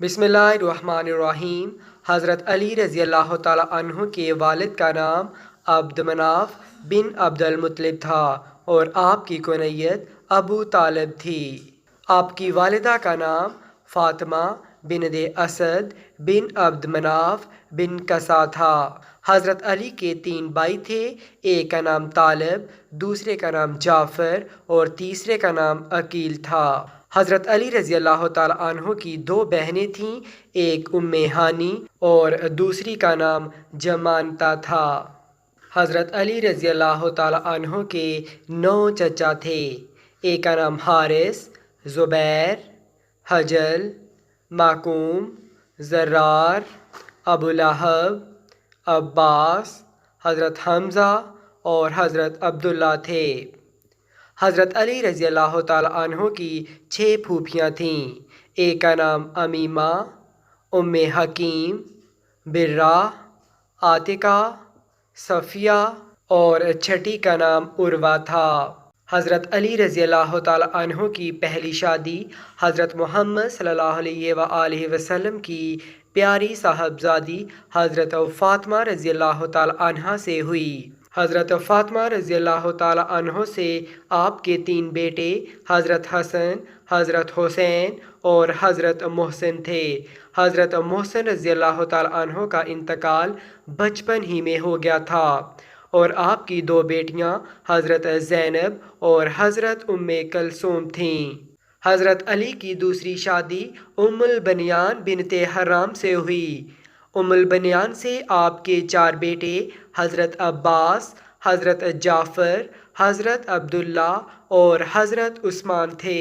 بسم اللہ الرحمن الرحیم۔ حضرت علی رضی اللہ تعالیٰ عنہ کے والد کا نام عبد مناف بن عبد المطلب تھا اور آپ کی کنیت ابو طالب تھی۔ آپ کی والدہ کا نام فاطمہ بنت اسد بن عبد مناف بن قصا تھا۔ حضرت علی کے 3 بھائی تھے، ایک کا نام طالب، دوسرے کا نام جعفر اور تیسرے کا نام عقیل تھا۔ حضرت علی رضی اللہ تعالیٰ عنہ کی 2 بہنیں تھیں، ایک ہانی اور دوسری کا نام جمانتا تھا۔ حضرت علی رضی اللہ تعالیٰ عنہ کے 9 چچا تھے، ایک کا نام حارث، زبیر، حجل، معقوم، زرار، ابو لہب، عباس، حضرت حمزہ اور حضرت عبداللہ تھے۔ حضرت علی رضی اللہ تعالیٰ عنہ کی 6 پھوپھیاں تھیں، ایک کا نام امیمہ، ام حکیم، برہ، عاتقہ، صفیہ اور چھٹی کا نام عروہ تھا۔ حضرت علی رضی اللہ تعالیٰ عنہ کی پہلی شادی حضرت محمد صلی اللہ علیہ وآلہ وسلم کی پیاری صاحبزادی حضرت فاطمہ رضی اللہ تعالیٰ عنہ سے ہوئی۔ حضرت فاطمہ رضی اللہ تعالیٰ عنہ سے آپ کے 3 بیٹے حضرت حسن، حضرت حسین اور حضرت محسن تھے۔ حضرت محسن رضی اللہ تعالیٰ عنہ کا انتقال بچپن ہی میں ہو گیا تھا اور آپ کی 2 بیٹیاں حضرت زینب اور حضرت ام کلثوم تھیں۔ حضرت علی کی دوسری شادی ام البنیان بنت حرام سے ہوئی۔ ام البنیان سے آپ کے 4 بیٹے حضرت عباس، حضرت جعفر، حضرت عبداللہ اور حضرت عثمان تھے۔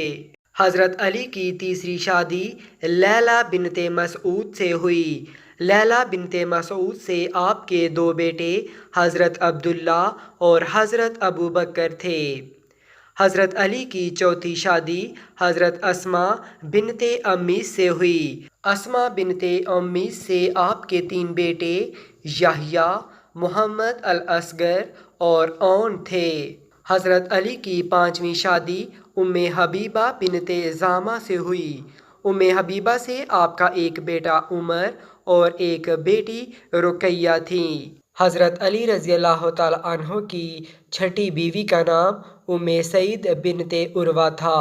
حضرت علی کی تیسری شادی لیلہ بنت مسعود سے ہوئی۔ لیلہ بنت مسعود سے آپ کے 2 بیٹے حضرت عبداللہ اور حضرت ابوبکر تھے۔ حضرت علی کی چوتھی شادی حضرت اسماء بنت امیس سے ہوئی۔ اسماء بنت امیس سے آپ کے 3 بیٹے یحییٰ، محمد الاصغر اور عون تھے۔ حضرت علی کی 5ویں شادی ام حبیبہ بنت زامہ سے ہوئی۔ ام حبیبہ سے آپ کا ایک بیٹا عمر اور ایک بیٹی رقیہ تھیں۔ حضرت علی رضی اللہ تعالیٰ عنہ کی 6ٹھی بیوی کا نام ام سعید بنت عروہ تھا۔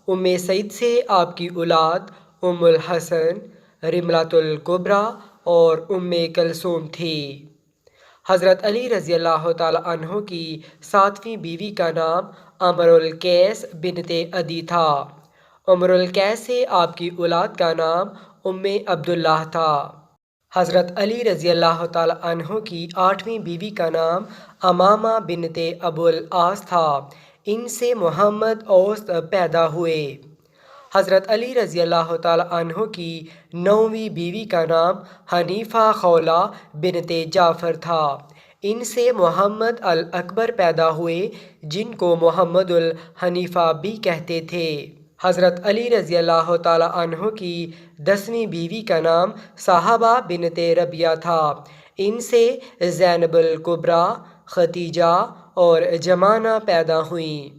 ام سعید سے آپ کی اولاد ام الحسن، رملۃ الکبریٰ اور ام کلثوم تھی۔ حضرت علی رضی اللہ تعالیٰ عنہ کی 7ویں بیوی کا نام امر القیس بنت عدی تھا۔ امر القیس سے آپ کی اولاد کا نام ام عبداللہ تھا۔ حضرت علی رضی اللہ تعالیٰ عنہ کی 8ویں بیوی کا نام امامہ بنت ابو العاص تھا۔ ان سے محمد اوس پیدا ہوئے۔ حضرت علی رضی اللہ تعالیٰ عنہ کی 9ویں بیوی کا نام حنیفہ خولہ بنت جعفر تھا۔ ان سے محمد الاکبر پیدا ہوئے، جن کو محمد الحنیفہ بھی کہتے تھے۔ حضرت علی رضی اللہ تعالیٰ عنہ کی 10ویں بیوی کا نام صاحبہ بنت ربیعہ تھا۔ ان سے زینب الکبریٰ، ختیجہ اور جمانہ پیدا ہوئیں۔